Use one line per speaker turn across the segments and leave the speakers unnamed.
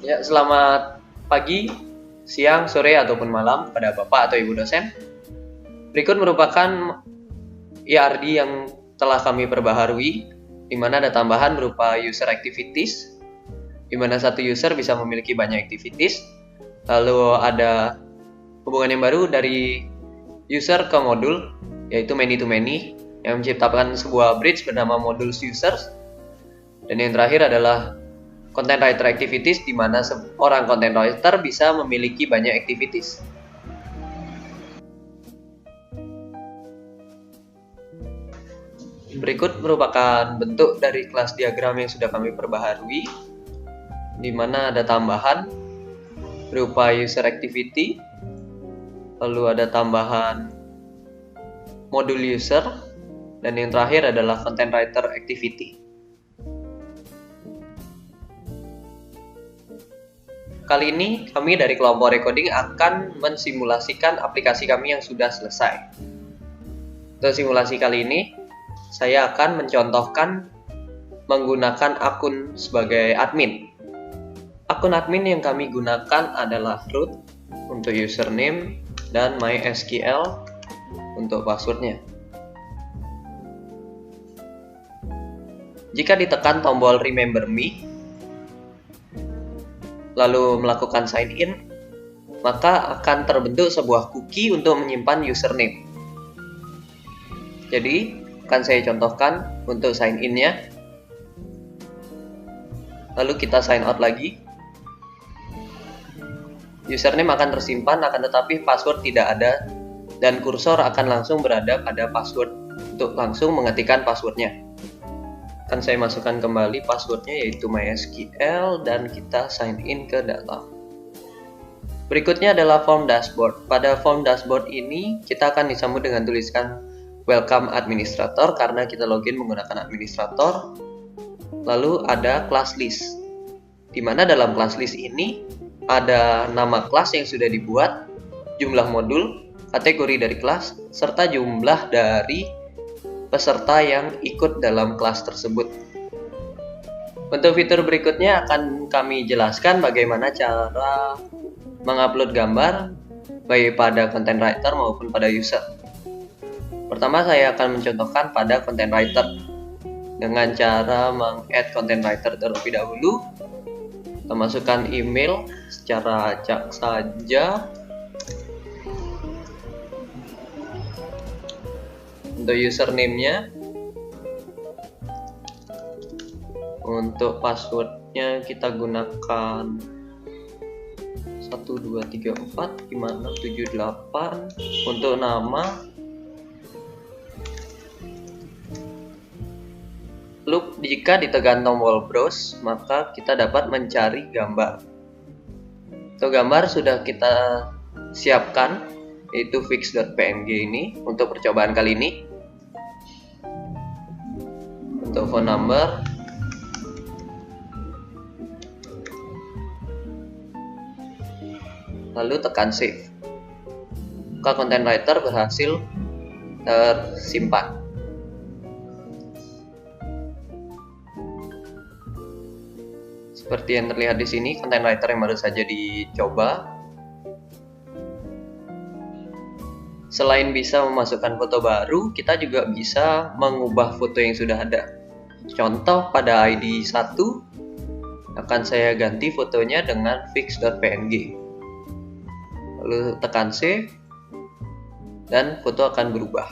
Ya, selamat pagi, siang, sore, ataupun malam pada Bapak atau Ibu dosen. Berikut merupakan ERD yang telah kami perbaharui, di mana ada tambahan berupa user activities, di mana satu user bisa memiliki banyak activities. Lalu ada hubungan yang baru dari user ke modul, yaitu many to many, yang menciptakan sebuah bridge bernama modules users. Dan yang terakhir adalah content writer activities, di mana seorang content writer bisa memiliki banyak activities. Berikut merupakan bentuk dari kelas diagram yang sudah kami perbaharui, di mana ada tambahan berupa user activity, lalu ada tambahan modul user, dan yang terakhir adalah content writer activity. Kali ini kami dari kelompok recording akan mensimulasikan aplikasi kami yang sudah selesai. Untuk simulasi kali ini, saya akan mencontohkan menggunakan akun sebagai admin. Akun admin yang kami gunakan adalah root untuk username dan MySQL untuk passwordnya. Jika ditekan tombol Remember Me, lalu melakukan sign in, maka akan terbentuk sebuah cookie untuk menyimpan username. Jadi, akan saya contohkan untuk sign in-nya. Lalu kita sign out lagi. Username akan tersimpan, akan tetapi password tidak ada, dan kursor akan langsung berada pada password untuk langsung mengetikkan passwordnya. Akan saya masukkan kembali passwordnya, yaitu MySQL, dan kita sign in ke data. Berikutnya adalah form dashboard. Pada form dashboard ini kita akan disambut dengan tulisan welcome administrator karena kita login menggunakan administrator. Lalu ada class list, di mana dalam class list ini ada nama kelas yang sudah dibuat, jumlah modul, kategori dari kelas, serta jumlah dari peserta yang ikut dalam kelas tersebut. Untuk fitur berikutnya akan kami jelaskan bagaimana cara mengupload gambar baik pada content writer maupun pada user. Pertama, saya akan mencontohkan pada content writer dengan cara meng-add content writer terlebih dahulu. Kita masukkan email secara acak saja. Untuk username-nya, untuk passwordnya kita gunakan 12345678. Untuk nama, lalu jika ditekan tombol browse, maka kita dapat mencari gambar. Untuk gambar sudah kita siapkan, yaitu fix.png ini untuk percobaan kali ini. Untuk phone number, lalu tekan save. Maka content writer berhasil tersimpan. Seperti yang terlihat di sini, content writer yang baru saja dicoba. Selain bisa memasukkan foto baru, kita juga bisa mengubah foto yang sudah ada. Contoh pada ID 1 akan saya ganti fotonya dengan fix.png. Lalu tekan save dan foto akan berubah.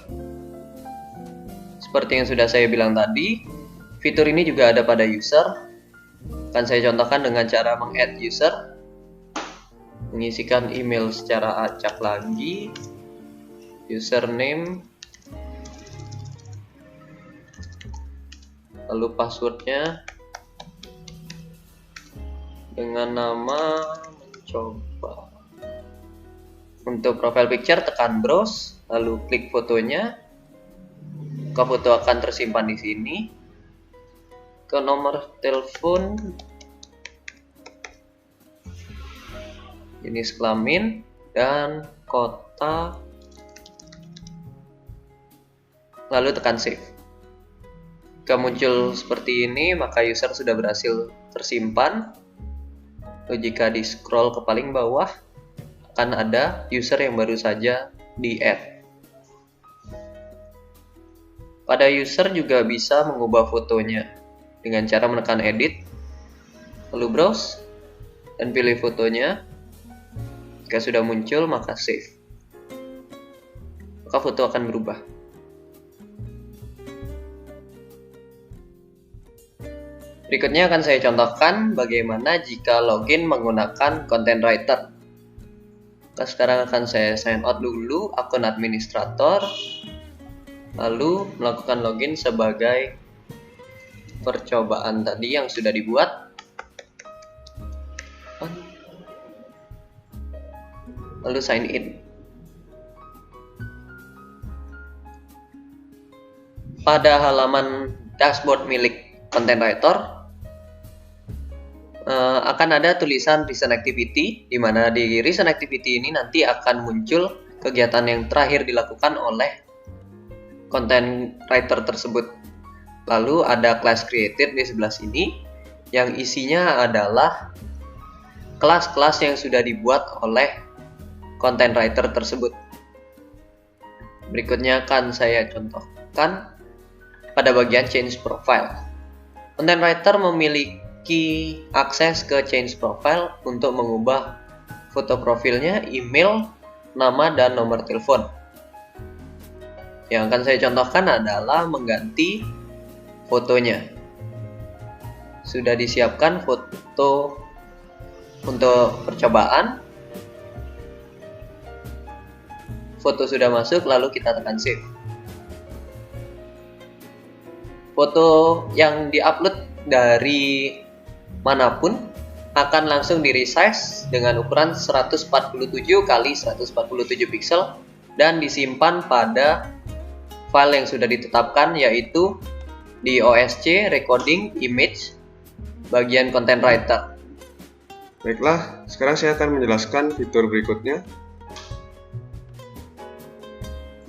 Seperti yang sudah saya bilang tadi, fitur ini juga ada pada user. Akan saya contohkan dengan cara meng-add user. Mengisikan email secara acak lagi. Username, lalu passwordnya dengan nama mencoba. Untuk profile picture tekan browse, lalu klik fotonya, maka foto akan tersimpan di sini. Ke nomor telepon, jenis kelamin, dan kota. Lalu tekan save. Jika muncul seperti ini, maka user sudah berhasil tersimpan. Lalu jika di scroll ke paling bawah, akan ada user yang baru saja di-add. Pada user juga bisa mengubah fotonya dengan cara menekan edit, lalu browse, dan pilih fotonya. Jika sudah muncul, maka save. Maka foto akan berubah. Berikutnya akan saya contohkan bagaimana jika login menggunakan Content Writer. Sekarang akan saya sign out dulu akun administrator, lalu melakukan login sebagai percobaan tadi yang sudah dibuat. Lalu sign in. Pada halaman dashboard milik Content Writer akan ada tulisan recent activity, di mana di recent activity ini nanti akan muncul kegiatan yang terakhir dilakukan oleh content writer tersebut. Lalu ada class created di sebelah sini yang isinya adalah kelas-kelas yang sudah dibuat oleh content writer tersebut. Berikutnya akan saya contohkan pada bagian change profile. Content writer memiliki akses ke change profile untuk mengubah foto profilnya, email, nama, dan nomor telepon. Yang akan saya contohkan adalah mengganti fotonya. Sudah disiapkan foto untuk percobaan. Foto sudah masuk, lalu kita tekan save. Foto yang diupload dari manapun akan langsung di resize dengan ukuran 147 x 147 pixel dan disimpan pada file yang sudah ditetapkan, yaitu di OSC Recording Image bagian Content Writer.
Baiklah, sekarang saya akan menjelaskan fitur berikutnya.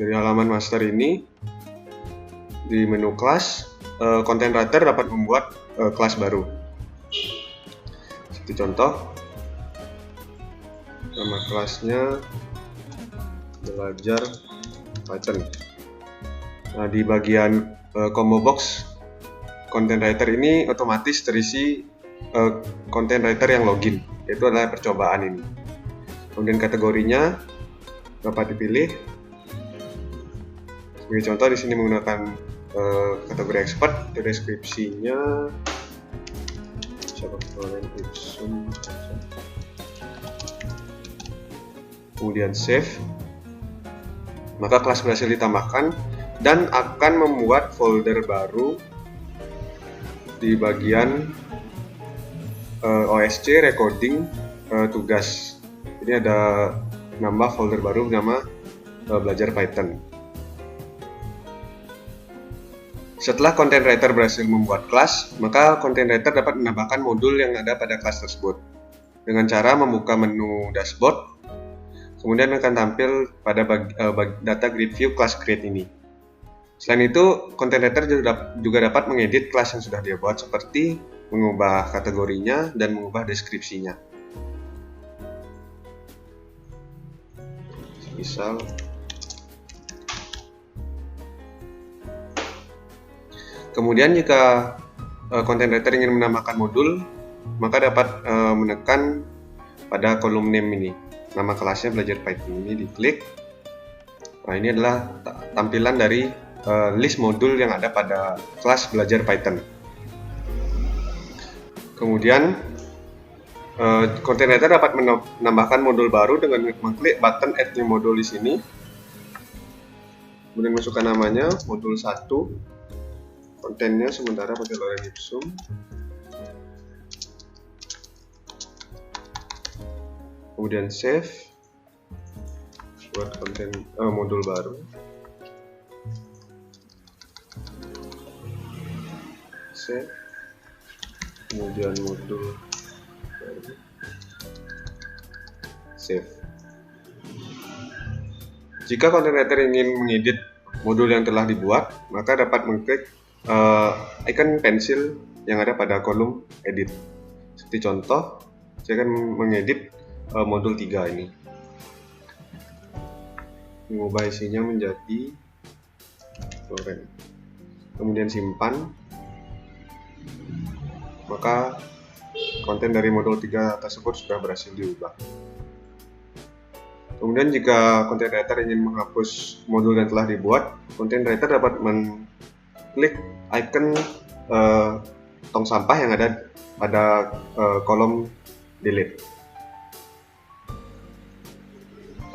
Dari halaman master ini, di menu kelas, Content Writer dapat membuat kelas baru. Seperti contoh, nama kelasnya belajar Python. Nah, di bagian combo box Content Writer ini otomatis terisi Content Writer yang login, yaitu adalah percobaan ini. Kemudian kategorinya dapat dipilih. Sebagai contoh, di sini menggunakan kategori expert. Deskripsinya kemudian save, maka kelas berhasil ditambahkan dan akan membuat folder baru di bagian OSC recording tugas. Ini ada nambah folder baru bernama belajar Python. Setelah Content Writer berhasil membuat kelas, maka Content Writer dapat menambahkan modul yang ada pada kelas tersebut dengan cara membuka menu dashboard. Kemudian akan tampil pada data grid view class create ini. Selain itu, Content Writer juga dapat mengedit kelas yang sudah dia buat, seperti mengubah kategorinya dan mengubah deskripsinya. Misal, kemudian jika Content Writer ingin menambahkan modul, maka dapat menekan pada kolom name ini. Nama kelasnya belajar Python ini diklik. Nah, ini adalah tampilan dari list modul yang ada pada kelas belajar Python. Kemudian Content Writer dapat menambahkan modul baru dengan mengklik button add new module di sini. Kemudian masukkan namanya modul 1. Kontennya sementara pakai lorem ipsum. Kemudian save, buat konten modul baru. Save, kemudian modul baru. Save. Jika Content Writer ingin mengedit modul yang telah dibuat, maka dapat mengklik icon pensil yang ada pada kolom edit. Seperti contoh, Saya akan mengedit modul 3 ini, mengubah isinya menjadi Loren, kemudian simpan. Maka konten dari modul 3 tersebut sudah berhasil diubah. Kemudian jika content writer ingin menghapus modul yang telah dibuat, content writer dapat mengklik icon tong sampah yang ada pada kolom delete.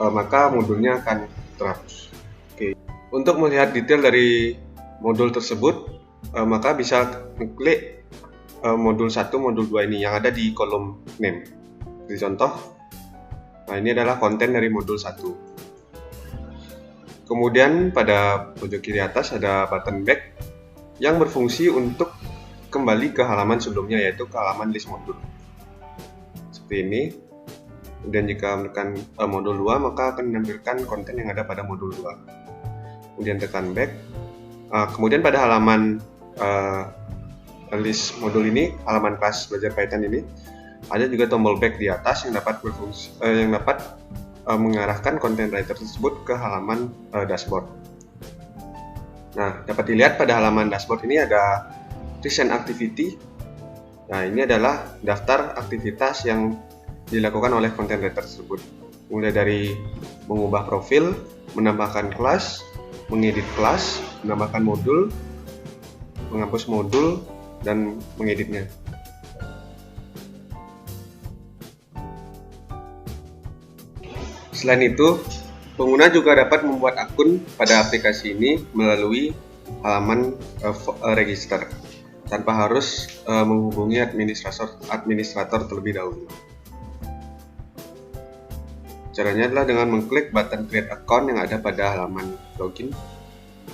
Maka modulnya akan terhapus. Oke. Untuk melihat detail dari modul tersebut, maka bisa mengklik modul 1, modul 2 ini yang ada di kolom name. Seperti contoh, nah ini adalah konten dari modul 1. Kemudian pada pojok kiri atas ada button back yang berfungsi untuk kembali ke halaman sebelumnya, yaitu ke halaman list modul. Seperti ini. Kemudian jika menekan modul 2, maka akan menampilkan konten yang ada pada modul 2. Kemudian tekan back. Kemudian pada halaman list modul ini, halaman kelas belajar Python ini, ada juga tombol back di atas yang dapat berfungsi, mengarahkan content writer tersebut ke halaman dashboard. Nah, dapat dilihat pada halaman dashboard ini ada recent activity. Nah, ini adalah daftar aktivitas yang dilakukan oleh content writer tersebut, mulai dari mengubah profil, menambahkan kelas, mengedit kelas, menambahkan modul, menghapus modul, dan mengeditnya. Selain itu, pengguna juga dapat membuat akun pada aplikasi ini melalui halaman register tanpa harus menghubungi administrator terlebih dahulu. Caranya adalah dengan mengklik button create account yang ada pada halaman login,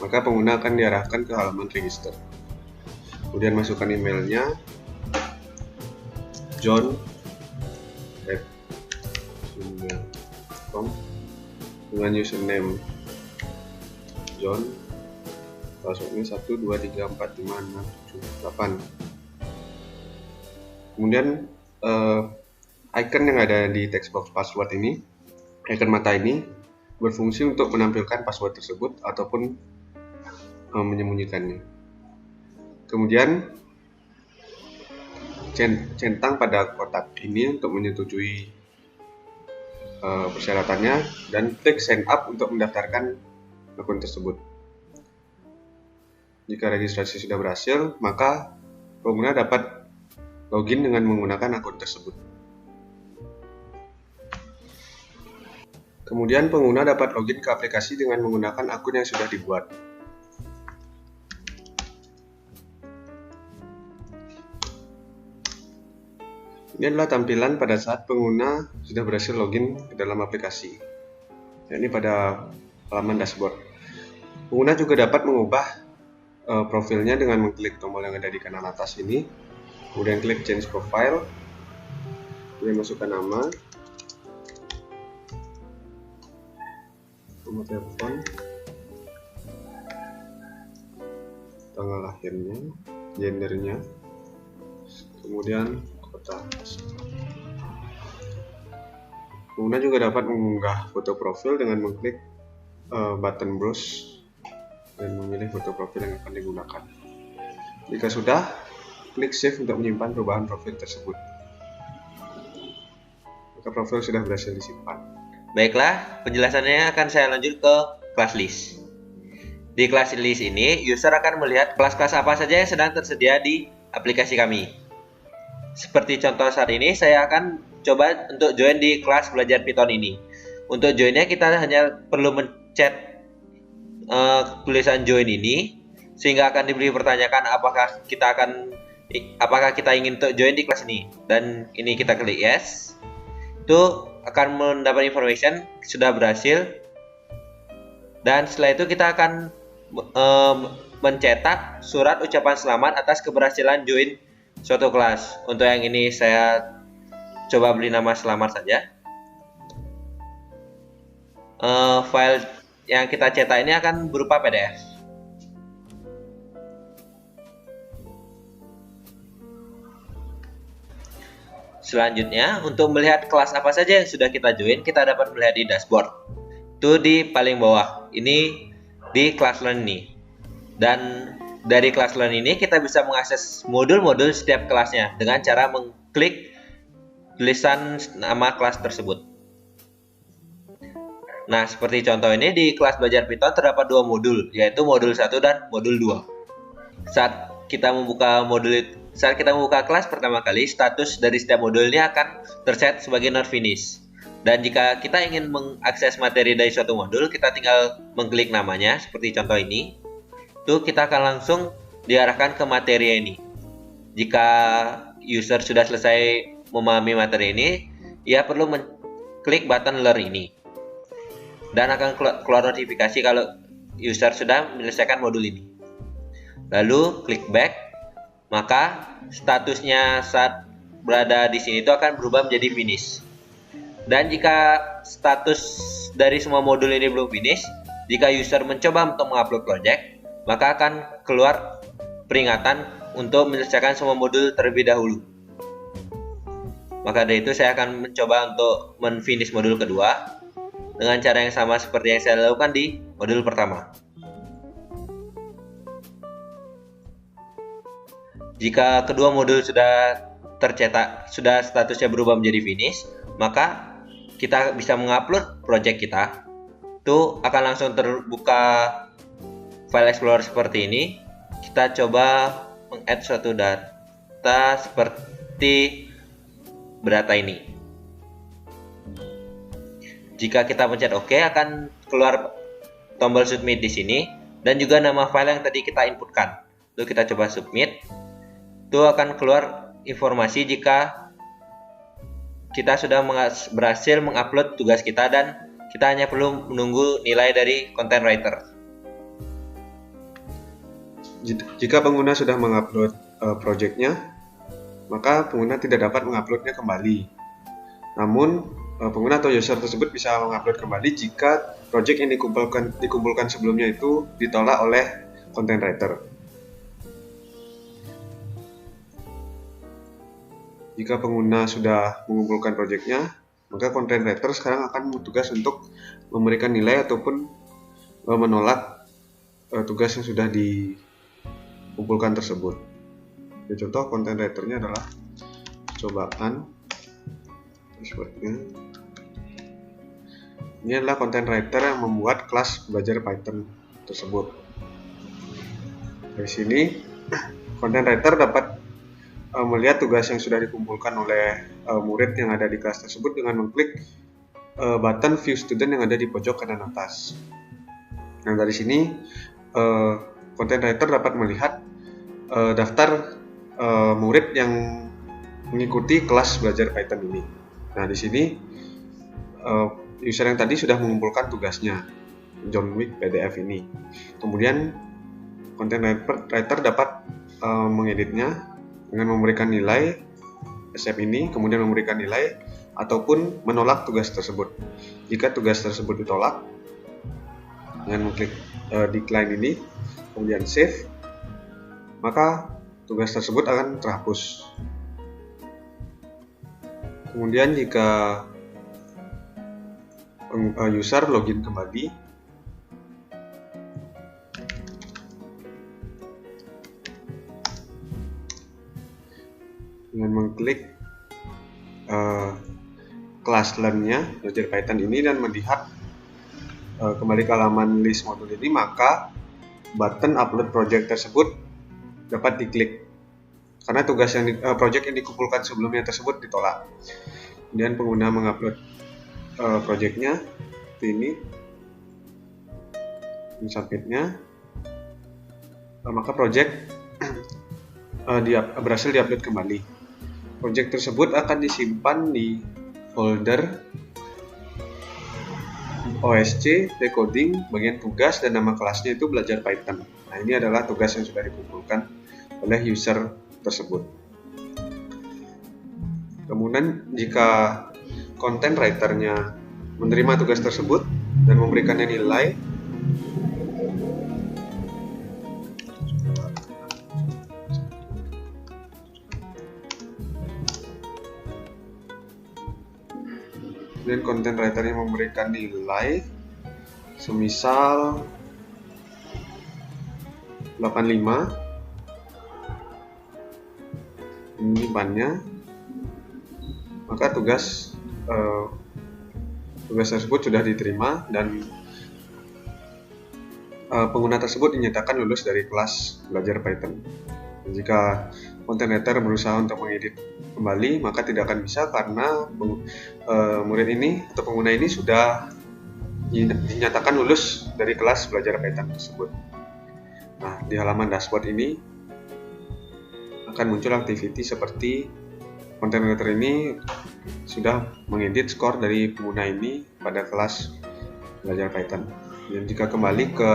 maka pengguna akan diarahkan ke halaman register. Kemudian masukkan emailnya, john@gmail.com, dengan username John, passwordnya 123456778. Kemudian icon yang ada di text box password ini, icon mata ini, berfungsi untuk menampilkan password tersebut ataupun menyembunyikannya. Kemudian centang pada kotak ini untuk menyetujui persyaratannya, dan klik sign up untuk mendaftarkan akun tersebut. Jika registrasi sudah berhasil, maka pengguna dapat login dengan menggunakan akun tersebut. Kemudian pengguna dapat login ke aplikasi dengan menggunakan akun yang sudah dibuat. Ini adalah tampilan pada saat pengguna sudah berhasil login ke dalam aplikasi, yakni pada halaman dashboard. Pengguna juga dapat mengubah profilnya dengan mengklik tombol yang ada di kanan atas ini, kemudian klik change profile, kemudian masukkan nama, nomor telepon, tanggal lahirnya, gendernya, kemudian kota. Pengguna juga dapat mengunggah foto profil dengan mengklik button browse dan memilih foto profil yang akan digunakan. Jika sudah, klik save untuk menyimpan perubahan profil tersebut. Maka profil sudah berhasil disimpan.
Baiklah, penjelasannya akan saya lanjut ke class list. Di class list ini, user akan melihat kelas-kelas apa saja yang sedang tersedia di aplikasi kami. Seperti contoh saat ini, saya akan coba untuk join di kelas belajar Python ini. Untuk joinnya, kita hanya perlu mencet tulisan join ini, sehingga akan diberi pertanyaan apakah kita ingin untuk join di kelas ini. Dan ini kita klik yes. Itu akan mendapat information sudah berhasil, dan setelah itu kita akan mencetak surat ucapan selamat atas keberhasilan join suatu kelas. Untuk yang ini saya coba beri nama selamat saja. File yang kita cetak ini akan berupa PDF. Selanjutnya, untuk melihat kelas apa saja yang sudah kita join, kita dapat melihat di dashboard. Itu di paling bawah. Ini di Class Learn ini. Dan dari Class Learn ini kita bisa mengakses modul-modul setiap kelasnya dengan cara mengklik tulisan nama kelas tersebut. Nah, seperti contoh ini di kelas belajar Python terdapat dua modul, yaitu modul 1 dan modul 2. Saat kita membuka kelas pertama kali, status dari setiap modul ini akan terset sebagai not finished. Dan jika kita ingin mengakses materi dari suatu modul, kita tinggal mengklik namanya, seperti contoh ini. Itu kita akan langsung diarahkan ke materi ini. Jika user sudah selesai memahami materi ini, ia perlu mengklik button learn ini. Dan akan keluar notifikasi kalau user sudah menyelesaikan modul ini. Lalu klik back, maka statusnya saat berada di sini itu akan berubah menjadi finish. Dan jika status dari semua modul ini belum finish, jika user mencoba untuk mengupload project, maka akan keluar peringatan untuk menyelesaikan semua modul terlebih dahulu. Maka dari itu saya akan mencoba untuk menfinish modul kedua dengan cara yang sama seperti yang saya lakukan di modul pertama. Jika kedua modul sudah tercetak, sudah statusnya berubah menjadi finish, maka kita bisa mengupload project kita. Itu akan langsung terbuka file explorer seperti ini. Kita coba meng-add suatu data seperti data ini. Jika kita pencet OK, akan keluar tombol submit di sini dan juga nama file yang tadi kita inputkan. Lalu kita coba submit. Itu akan keluar informasi jika kita sudah berhasil mengupload tugas kita dan kita hanya perlu menunggu nilai dari content writer.
Jika pengguna sudah mengupload project-nya, maka pengguna tidak dapat menguploadnya kembali. Namun, pengguna atau user tersebut bisa mengupload kembali jika project yang dikumpulkan sebelumnya itu ditolak oleh content writer. Jika pengguna sudah mengumpulkan project-nya, maka content writer sekarang akan bertugas untuk memberikan nilai ataupun menolak tugas yang sudah dikumpulkan tersebut. Contoh content writer-nya adalah cobaan. Ini adalah content writer yang membuat kelas belajar Python tersebut. Dari sini, content writer dapat melihat tugas yang sudah dikumpulkan oleh murid yang ada di kelas tersebut dengan mengklik button View Student yang ada di pojok kanan atas. Nah, dari sini content writer dapat melihat daftar murid yang mengikuti kelas belajar Python ini. Nah, di sini user yang tadi sudah mengumpulkan tugasnya, John Wick PDF ini. Kemudian content writer dapat mengeditnya dengan memberikan nilai accept ini, kemudian memberikan nilai ataupun menolak tugas tersebut. Jika tugas tersebut ditolak, dengan mengklik decline ini, kemudian save, maka tugas tersebut akan terhapus. Kemudian jika user login kembali, dengan mengklik kelas learn-nya belajar Python ini dan melihat kembali ke halaman list modul ini, maka button upload project tersebut dapat diklik karena tugas project yang dikumpulkan sebelumnya tersebut ditolak. Kemudian pengguna mengupload project-nya seperti ini, submit-nya, maka project berhasil diupload kembali. Project tersebut akan disimpan di folder OSC, decoding, bagian tugas, dan nama kelasnya itu belajar Python. Nah, ini adalah tugas yang sudah dikumpulkan oleh user tersebut. Kemudian jika content writer-nya menerima tugas tersebut dan memberikannya nilai, Kemudian content writer yang memberikan nilai semisal 85. Ini bannya. Maka tugas tersebut sudah diterima dan pengguna tersebut dinyatakan lulus dari kelas belajar Python. Dan jika content writer berusaha untuk mengedit kembali, maka tidak akan bisa karena murid ini atau pengguna ini sudah dinyatakan lulus dari kelas belajar Python tersebut. Nah, di halaman dashboard ini akan muncul activity seperti content writer ini sudah mengedit skor dari pengguna ini pada kelas belajar Python. Dan jika kembali ke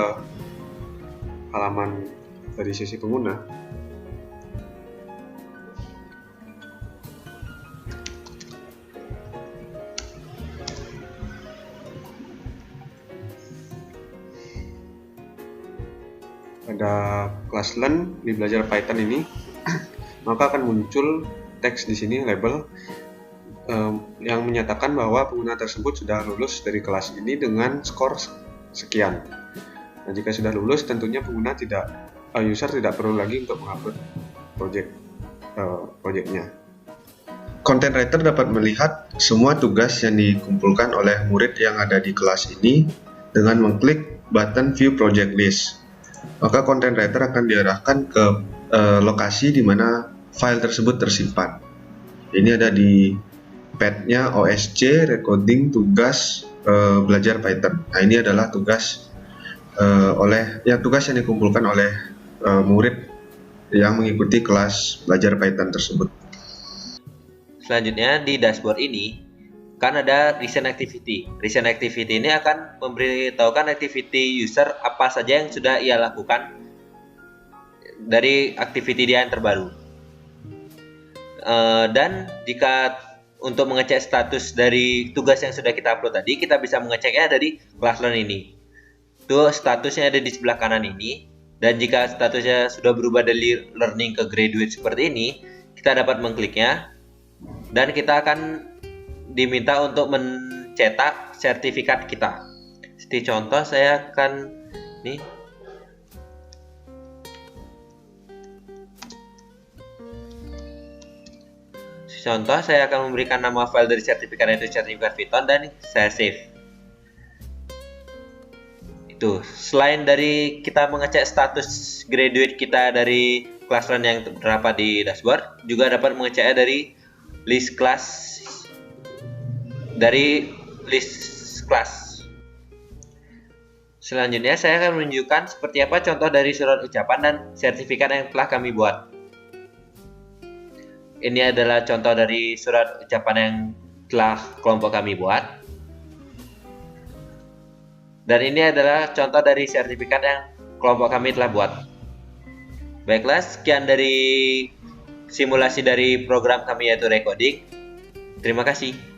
halaman dari sesi pengguna, pada kelas learn di belajar Python ini, maka akan muncul teks di sini label yang menyatakan bahwa pengguna tersebut sudah lulus dari kelas ini dengan skor sekian. Nah, jika sudah lulus, tentunya pengguna user tidak perlu lagi untuk mengupload projectnya. Content writer dapat melihat semua tugas yang dikumpulkan oleh murid yang ada di kelas ini dengan mengklik button View Project List. Maka content writer akan diarahkan ke lokasi di mana file tersebut tersimpan. Ini ada di path-nya OSC recording tugas belajar Python. Nah, ini adalah tugas tugas yang dikumpulkan oleh murid yang mengikuti kelas belajar Python tersebut.
Selanjutnya di dashboard ini kan ada recent activity. Recent activity ini akan memberitahukan activity user apa saja yang sudah ia lakukan dari activity dia yang terbaru. Dan jika untuk mengecek status dari tugas yang sudah kita upload tadi, kita bisa mengeceknya dari kelas learn ini. Itu statusnya ada di sebelah kanan ini. Dan jika statusnya sudah berubah dari learning ke graduate seperti ini, kita dapat mengkliknya. Dan kita akan diminta untuk mencetak sertifikat kita. Seperti contoh, saya akan saya akan memberikan nama file dari sertifikat, yaitu sertifikat Python, dan saya save. Itu selain dari kita mengecek status graduate kita dari kelas learn yang terdapat di dashboard, juga dapat mengeceknya dari list kelas. Selanjutnya saya akan menunjukkan seperti apa contoh dari surat ucapan dan sertifikat yang telah kami buat. Ini adalah contoh dari surat ucapan yang telah kelompok kami buat. Dan ini adalah contoh dari sertifikat yang kelompok kami telah buat. Baiklah, sekian dari simulasi dari program kami yaitu Recoding. Terima kasih.